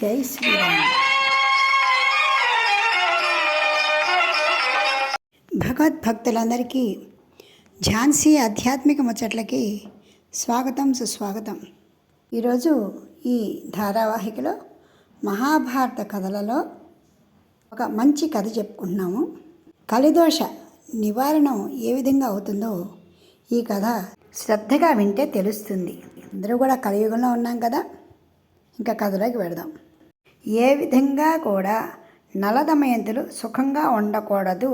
జై శ్రీరామ్. భగవద్భక్తులందరికీ ఝాన్సీ ఆధ్యాత్మిక ముచ్చట్లకి స్వాగతం, సుస్వాగతం. ఈరోజు ఈ ధారావాహికలో మహాభారత కథలలో ఒక మంచి కథ చెప్పుకుంటున్నాము. కలిదోష నివారణం ఏ విధంగా అవుతుందో ఈ కథ శ్రద్ధగా వింటే తెలుస్తుంది. అందరూ కూడా కలియుగంలో ఉన్నాం కదా. ఇంకా కథలోకి వెడదాం. ఏ విధంగా కూడా నలదమయంతులు సుఖంగా ఉండకూడదు,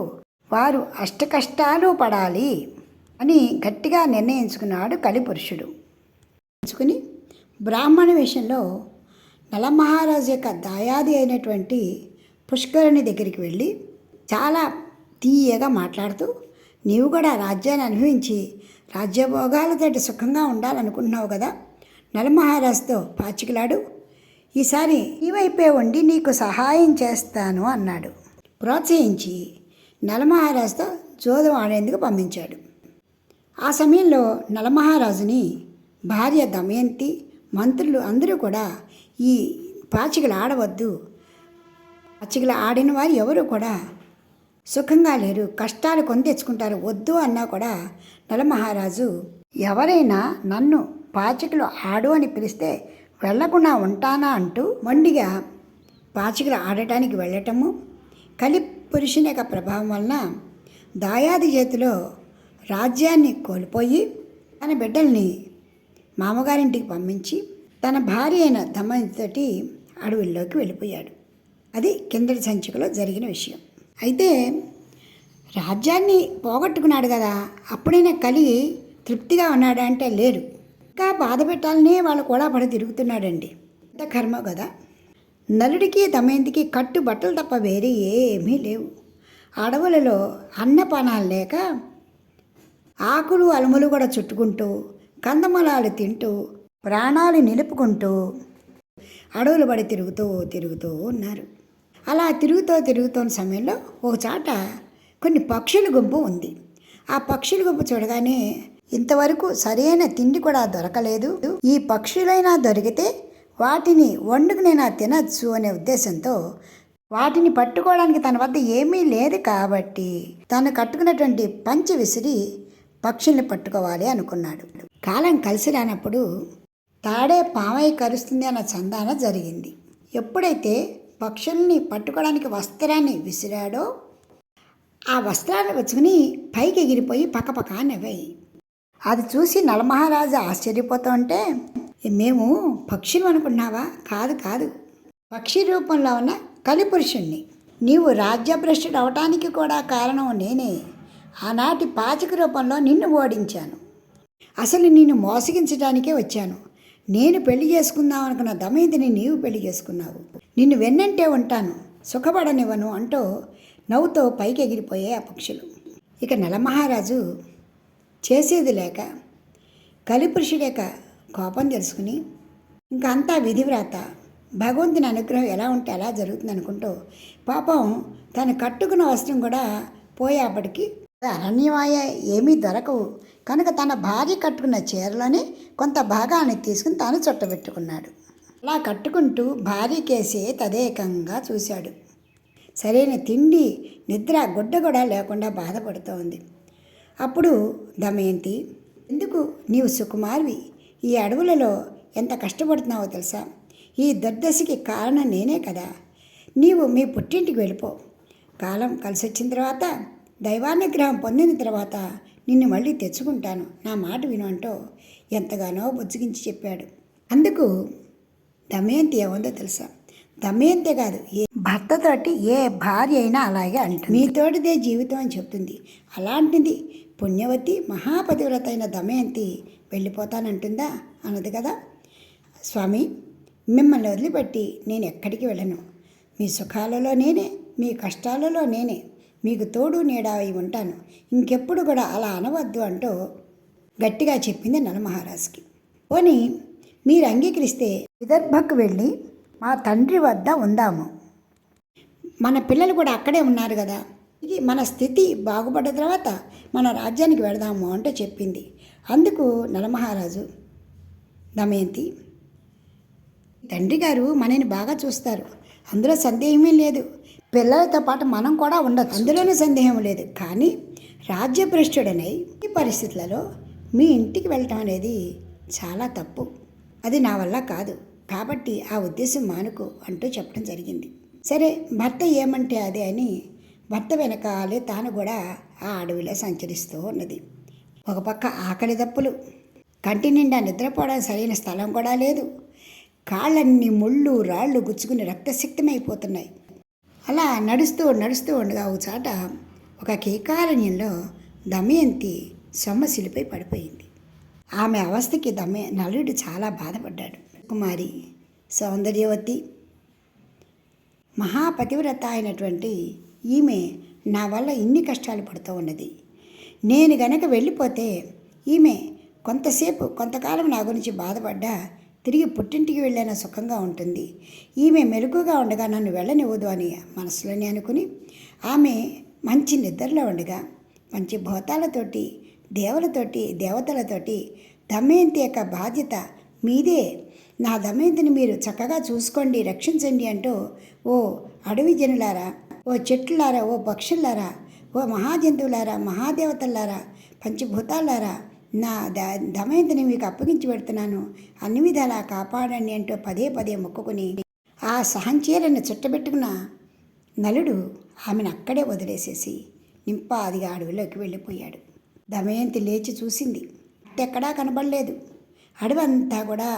వారు అష్టకష్టాలు పడాలి అని గట్టిగా నిర్ణయించుకున్నాడు కలిపురుషుడు. ఎంచుకుని బ్రాహ్మణ విషయంలో నలమహారాజు యొక్క దాయాది అయినటువంటి పుష్కరుని దగ్గరికి వెళ్ళి చాలా తీయగా మాట్లాడుతూ, నీవు కూడా రాజ్యాన్ని అనుభవించి రాజ్యభోగాలతోటి సుఖంగా ఉండాలనుకుంటున్నావు కదా, నలమహారాజుతో పాచికలాడు, ఈసారి ఈ వైపే ఉండి నీకు సహాయం చేస్తాను అన్నాడు. ప్రోత్సహించి నలమహారాజుతో జోదం ఆడేందుకు పంపించాడు. ఆ సమయంలో నలమహారాజుని భార్య దమయంతి, మంత్రులు అందరూ కూడా ఈ పాచికలు ఆడవద్దు, పాచికలు ఆడిన వారు ఎవరు కూడా సుఖంగా లేరు, కష్టాలు కొని తెచ్చుకుంటారు, వద్దు అన్నా కూడా నలమహారాజు ఎవరైనా నన్ను పాచికలు ఆడు అని పిలిస్తే వెళ్లకుండా ఉంటానా అంటూ మొండిగా పాచికలు ఆడటానికి వెళ్ళటము, కలి పురుషుని యొక్క ప్రభావం వలన దాయాది చేతిలో రాజ్యాన్ని కోల్పోయి తన బిడ్డల్ని మామగారింటికి పంపించి తన భార్య అయిన దమయంతితోటి అడవుల్లోకి వెళ్ళిపోయాడు. అది కిందటి సంచికలో జరిగిన విషయం. అయితే రాజ్యాన్ని పోగొట్టుకున్నాడు కదా, అప్పుడైనా కలి తృప్తిగా ఉన్నాడా అంటే లేడు. ఇంకా బాధ పెట్టాలనే వాళ్ళు కూడా పడి తిరుగుతున్నాడండి. ఎంత కర్మ కదా. నలుడికి దమయంతికి కట్టు బట్టలు తప్ప వేరే ఏమీ లేవు. అడవులలో అన్నపానాలు లేక ఆకులు అలుములు కూడా చుట్టుకుంటూ కందమూలాలు తింటూ ప్రాణాలు నిలుపుకుంటూ అడవులు పడి తిరుగుతూ ఉన్నారు. అలా తిరుగుతున్న సమయంలో ఒక చాట కొన్ని పక్షుల గుంపు ఉంది. ఆ పక్షుల గుంపు చూడగానే ఇంతవరకు సరైన తిండి కూడా దొరకలేదు, ఈ పక్షులైనా దొరికితే వాటిని వండుకునైనా తినచ్చు అనే ఉద్దేశంతో వాటిని పట్టుకోవడానికి తన వద్ద ఏమీ లేదు కాబట్టి తను కట్టుకున్నటువంటి పంచె విసిరి పక్షుల్ని పట్టుకోవాలి అనుకున్నాడు. కాలం కలిసి రానప్పుడు తాడే పామై కరుస్తుంది అన్న చందాన జరిగింది. ఎప్పుడైతే పక్షుల్ని పట్టుకోవడానికి వస్త్రాన్ని విసిరాడో ఆ వస్త్రాన్ని వచ్చుకుని పైకి ఎగిరిపోయి పక్కపక్క నవ్వాయి. అది చూసి నలమహారాజు ఆశ్చర్యపోతూ ఉంటే, మేము పక్షులు అనుకున్నావా? కాదు, పక్షి రూపంలో ఉన్న కలిపురుషుణ్ణి. నీవు రాజ్యభ్రష్టుడు అవటానికి కూడా కారణం నేనే. ఆనాటి పాచిక రూపంలో నిన్ను ఓడించాను. అసలు నిన్ను మోసగించడానికే వచ్చాను. నేను పెళ్లి చేసుకుందాం అనుకున్న దమయంతిని నీవు పెళ్లి చేసుకున్నావు. నిన్ను వెన్నంటే ఉంటాను, సుఖపడనివ్వను అంటూ నవ్వుతో పైకి ఎగిరిపోయాయి ఆ పక్షులు. ఇక నలమహారాజు చేసేది లేక కలిపురుషుడి యొక్క కోపం తెలుసుకుని ఇంకా అంతా విధివ్రాత, భగవంతుని అనుగ్రహం ఎలా ఉంటే అలా జరుగుతుంది అనుకుంటూ పాపం తను కట్టుకున్న వస్త్రం కూడా పోయేపటికి అరణ్యమాయ ఏమీ దొరకవు కనుక తన భార్య కట్టుకున్న చీరలోనే కొంత భాగాన్ని తీసుకుని తాను చుట్టబెట్టుకున్నాడు. అలా కట్టుకుంటూ భార్యకేసే తదేకంగా చూశాడు. సరైన తిండి నిద్ర గుడ్డ కూడా లేకుండా బాధపడుతోంది. అప్పుడు దమయంతి, ఎందుకు నీవు సుకుమార్వి ఈ అడవులలో ఎంత కష్టపడుతున్నావో తెలుసా? ఈ దుర్దశకి కారణం నేనే కదా. నీవు మీ పుట్టింటికి వెళ్ళిపో. కాలం కలిసి వచ్చిన తర్వాత దైవానుగ్రహం పొందిన తర్వాత నిన్ను మళ్ళీ తెచ్చుకుంటాను, నా మాట విను అంటూ ఎంతగానో బుజ్జగించి చెప్పాడు. అందుకు దమయంతి ఏముందో తెలుసా? దమయంతే కాదు, ఏ భర్తతోటి ఏ భార్య అయినా అలాగే అంటుంది. మీతోటిదే జీవితం అని చెప్తుంది. అలాంటిది పుణ్యవతి మహాపతివ్రత అయిన దమయంతి వెళ్ళిపోతానంటుందా? అన్నది కదా. స్వామి, మిమ్మల్ని వదిలిపెట్టి నేను ఎక్కడికి వెళ్ళను. మీ సుఖాలలో నేనే, మీ కష్టాలలో నేనే, మీకు తోడు నీడ అయి ఉంటాను. ఇంకెప్పుడు కూడా అలా అనవద్దు అంటూ గట్టిగా చెప్పింది నలమహారాజుకి. పోనీ మీరు అంగీకరిస్తే విదర్భకు వెళ్ళి మా తండ్రి వద్ద ఉందాము. మన పిల్లలు కూడా అక్కడే ఉన్నారు కదా, ఇది మన స్థితి బాగుపడ్డ తర్వాత మన రాజ్యానికి వెళదాము అంటే చెప్పింది. అందుకు నలమహారాజు, దమయంతి, తండ్రి గారు మనని బాగా చూస్తారు, అందులో సందేహమే లేదు. పిల్లలతో పాటు మనం కూడా ఉండదు, అందులోనే సందేహం లేదు. కానీ రాజ్యభ్రష్టుడనై ఈ పరిస్థితులలో మీ ఇంటికి వెళ్ళటం అనేది చాలా తప్పు. అది నా వల్ల కాదు, కాబట్టి ఆ ఉద్దేశం మానుకో అంటూ చెప్పడం జరిగింది. సరే, భర్త ఏమంటే అదే అని భర్త వెనకాలే తాను కూడా ఆ అడవిలో సంచరిస్తూ ఉన్నది. ఒక పక్క ఆకలి దప్పులు, కంటి నిండా నిద్రపోవడానికి సరైన స్థలం కూడా లేదు. కాళ్ళన్నీ ముళ్ళు రాళ్ళు గుచ్చుకుని రక్తసిక్తమైపోతున్నాయి. అలా నడుస్తూ ఉండగా ఒక చాట ఒక కీకారణ్యంలో దమయంతి సొమ్మసిలిపై పడిపోయింది. ఆమె అవస్థకి నలుడు చాలా బాధపడ్డాడు. కుమారి సౌందర్యవతి మహాపతివ్రత అయినటువంటి ఈమె నా వల్ల ఇన్ని కష్టాలు పడుతూ ఉన్నది. నేను గనక వెళ్ళిపోతే ఈమె కొంతకాలం నా గురించి బాధపడ్డా తిరిగి పుట్టింటికి వెళ్ళిన సుఖంగా ఉంటుంది. ఈమె మెలకుగా ఉండగా నన్ను వెళ్ళనివ్వదు అని మనసులోనే అనుకుని ఆమె మంచి నిద్రలో ఉండగా పంచభూతాలతోటి దేవతలతోటి దమయంతి యొక్క బాధ్యత మీదే, నా దమయంతిని మీరు చక్కగా చూసుకోండి, రక్షించండి అంటూ ఓ అడవి జనులారా, ఓ చెట్లులారా, ఓ పక్షులారా, ఓ మహాజంతువులారా, మహాదేవతలారా, పంచభూతాలారా, నా దమయంతిని మీకు అప్పగించి పెడుతున్నాను, అన్ని విధాలా కాపాడండి అంటూ పదే మొక్కుకుని ఆ సహంచీరను చుట్టబెట్టుకున్న నలుడు ఆమెను అక్కడే వదిలేసేసి నింపాదిగా అడవిలోకి వెళ్ళిపోయాడు. దమయంతి లేచి చూసింది, ఎక్కడా కనబడలేదు. అడవంతా కూడా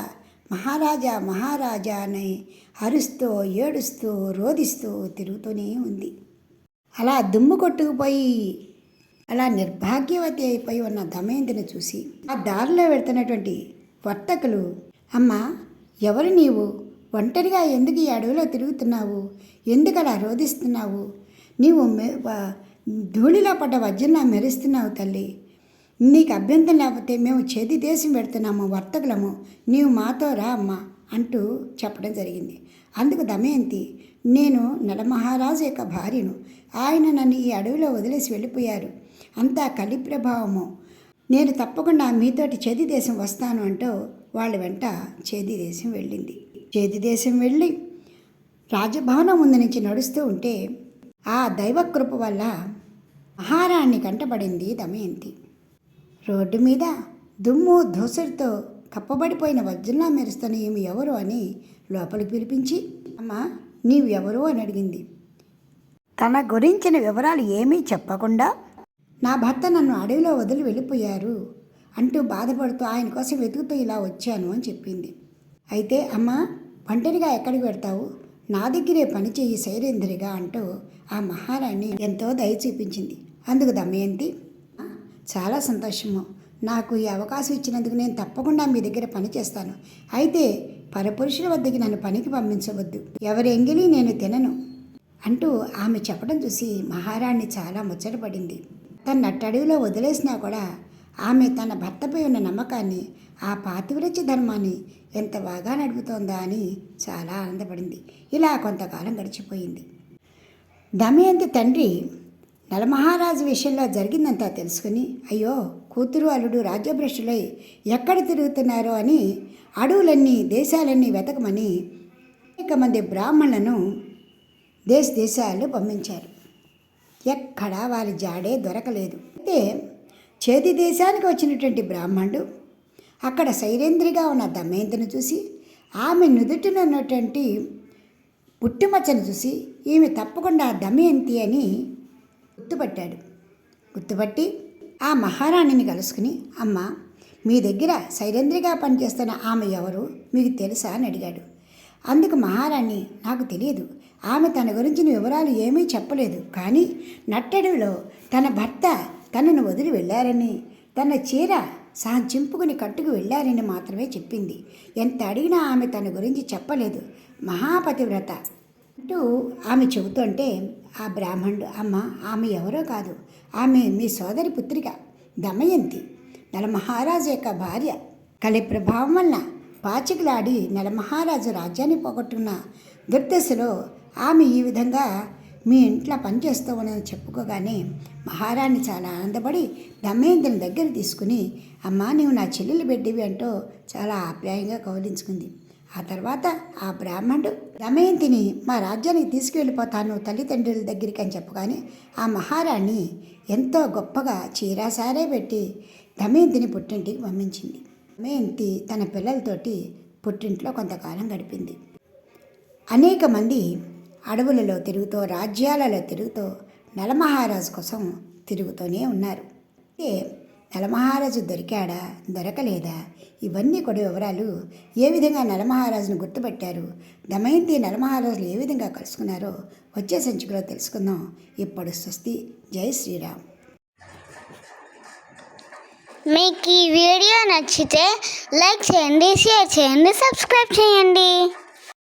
మహారాజా అని అరుస్తూ ఏడుస్తూ రోదిస్తూ తిరుగుతూనే ఉంది. అలా దుమ్ము కొట్టుకుపోయి అలా నిర్భాగ్యవతి అయిపోయి ఉన్న దమయంతిని చూసి ఆ దారిలో వెళ్తున్నటువంటి వర్తకులు, అమ్మా ఎవరు నీవు? ఒంటరిగా ఎందుకు ఈ అడవిలో తిరుగుతున్నావు? ఎందుకు అలా రోధిస్తున్నావు? నీవు ధూళిలో పడ్డ వజ్రంలా మెరుస్తున్నావు తల్లి. నీకు అభ్యంతరం లేకపోతే మేము చేతి దేశం పెడుతున్నాము, వర్తకులము, నీవు మాతో రా అమ్మా అంటూ చెప్పడం జరిగింది. అందుకు దమయంతి, నేను నలమహారాజు యొక్క భార్యను, ఆయన నన్ను ఈ అడవిలో వదిలేసి వెళ్ళిపోయారు, అంతా కలి ప్రభావము, నేను తప్పకుండా మీతోటి చేతి దేశం వస్తాను అంటూ వాళ్ళ వెంట చేతి దేశం వెళ్ళింది. చేతి దేశం వెళ్ళి రాజభవనం ముందు నుంచి నడుస్తూ ఉంటే ఆ దైవకృప వల్ల మహారాణి కంటపడింది దమయంతి. రోడ్డు మీద దుమ్ము దోసరితో కప్పబడిపోయిన వజ్రంలా మెరుస్తున్న ఈమె ఎవరు అని లోపలికి పిలిపించి, అమ్మా నీవు ఎవరు అని అడిగింది. తన గురించిన వివరాలు ఏమీ చెప్పకుండా నా భర్త నన్ను అడవిలో వదిలి వెళ్ళిపోయారు అంటూ బాధపడుతూ ఆయన కోసం వెతుకుతూ ఇలా వచ్చాను అని చెప్పింది. అయితే అమ్మా ఒంటరిగా ఎక్కడికి పెడతావు, నా దగ్గరే పని చెయ్యి శైరేంద్రిగా అంటూ ఆ మహారాణి ఎంతో దయ చూపించింది. అందుకు దమయంతి, చాలా సంతోషము, నాకు ఈ అవకాశం ఇచ్చినందుకు నేను తప్పకుండా మీ దగ్గర పని చేస్తాను. అయితే పరపురుషుల వద్దకి నన్ను పనికి పంపించవద్దు, ఎవరి ఎంగిలి నేను తినను అంటూ ఆమె చెప్పడం చూసి మహారాణి చాలా ముచ్చటపడింది. తన నట్టడవిలో వదిలేసినా కూడా ఆమె తన భర్తపై ఉన్న నమ్మకాన్ని, ఆ పాతివ్రత్య ధర్మాన్ని ఎంత బాగా నడుపుతోందా అని చాలా ఆనందపడింది. ఇలా కొంతకాలం గడిచిపోయింది. దమయంతి తండ్రి నలమహారాజు విషయంలో జరిగిందంతా తెలుసుకుని, అయ్యో కూతురు అల్లుడు రాజ్యభ్రష్టులై ఎక్కడ తిరుగుతున్నారో అని అడవులన్నీ దేశాలన్నీ వెతకమని అనేక మంది బ్రాహ్మణులను దేశాలు పంపించారు. ఎక్కడా వారి జాడే దొరకలేదు. అయితే చేతి దేశానికి వచ్చినటువంటి బ్రాహ్మణుడు అక్కడ శైరేంద్రిగా ఉన్న దమయంతిని చూసి ఆమె నుదుటిన ఉన్నటువంటి పుట్టుమచ్చను చూసి ఈమె తప్పకుండా దమయంతి అని గుర్తుపట్టి ఆ మహారాణిని కలుసుకుని, అమ్మ మీ దగ్గర శైరేంద్రిగా పనిచేస్తున్న ఆమె ఎవరు మీకు తెలుసా అని అడిగాడు. అందుకు మహారాణి, నాకు తెలియదు, ఆమె తన గురించిన వివరాలు ఏమీ చెప్పలేదు, కానీ నట్టడవిలో తన భర్త తనను వదిలి వెళ్ళారని, తన చీర చింపుకుని కట్టుకు వెళ్ళారని మాత్రమే చెప్పింది. ఎంత అడిగినా ఆమె తన గురించి చెప్పలేదు, మహాపతివ్రత అంటూ ఆమె చెబుతుంటే ఆ బ్రాహ్మణుడు, అమ్మ ఆమె ఎవరో కాదు, ఆమె మీ సోదరి పుత్రిక దమయంతి, నలమహారాజు యొక్క భార్య. కలి ప్రభావం వలన పాచికలాడి నలమహారాజు రాజ్యాన్ని పోగొట్టుకున్న దుర్దశలో ఆమె ఈ విధంగా మీ ఇంట్లో పనిచేస్తూ ఉన్నదని చెప్పుకోగానే మహారాణి చాలా ఆనందపడి దమయంతిని దగ్గర తీసుకుని, అమ్మా నీవు నా చెల్లెలు బిడ్డవి అంటూ చాలా ఆప్యాయంగా కౌలించుకుంది. ఆ తర్వాత ఆ బ్రాహ్మణుడు దమయంతిని మా రాజ్యానికి తీసుకువెళ్ళిపోతాను తల్లిదండ్రుల దగ్గరికి అని చెప్పగానే ఆ మహారాణి ఎంతో గొప్పగా చీరాసారే పెట్టి దమయంతిని పుట్టింటికి పంపించింది. దమయంతి తన పిల్లలతోటి పుట్టింట్లో కొంతకాలం గడిపింది. అనేక మంది అడవులలో తిరుగుతూ రాజ్యాలలో తిరుగుతూ నలమహారాజు కోసం తిరుగుతూనే ఉన్నారు. అంటే నలమహారాజు దొరికాడా దొరకలేదా ఇవన్నీ కూడా వివరాలు, ఏ విధంగా నలమహారాజును గుర్తుపట్టారు, దమయంతి నలమహారాజులు ఏ విధంగా కలుసుకున్నారో వచ్చే సంచికలో తెలుసుకుందాం. ఇప్పుడు స్వస్తి. జై శ్రీరామ్. మీకు ఈ వీడియో నచ్చితే లైక్ చేయండి, షేర్ చేయండి, సబ్స్క్రైబ్ చేయండి.